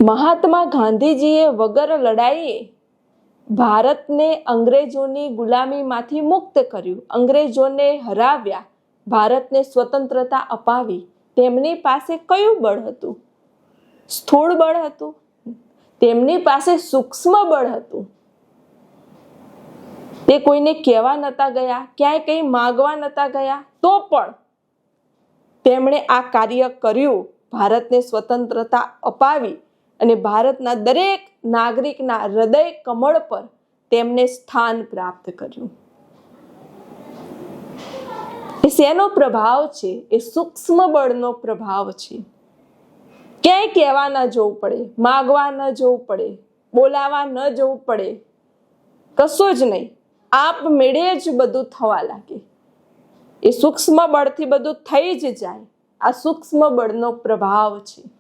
મહાત્મા ગાંધીજીએ વગર લડાઈએ ભારતને અંગ્રેજોની ગુલામીમાંથી મુક્ત કર્યું, અંગ્રેજોને હરાવ્યા, ભારતને સ્વતંત્રતા અપાવી. તેમની પાસે કયું બળ હતું? સ્થૂળ બળ હતું? તેમની પાસે સૂક્ષ્મ બળ હતું. તે કોઈને કહેવા નતા ગયા, ક્યાંય કંઈ માગવા નતા ગયા, તો પણ તેમણે આ કાર્ય કર્યું, ભારતને સ્વતંત્રતા અપાવી અને ભારતના દરેક નાગરિકના હૃદય કમળ પર તેમને સ્થાન પ્રાપ્ત કર્યું. એ શેનો પ્રભાવ છે? એ સૂક્ષ્મ બળનો પ્રભાવ છે. ક્યાંય કહેવા ન જવું પડે, માગવા ન જવું પડે, બોલાવા ન જવું પડે, કશું જ નહીં, આપમેળે જ બધું થવા લાગે. એ સૂક્ષ્મ બળથી બધું થઈ જ જાય. આ સૂક્ષ્મ બળનો પ્રભાવ છે.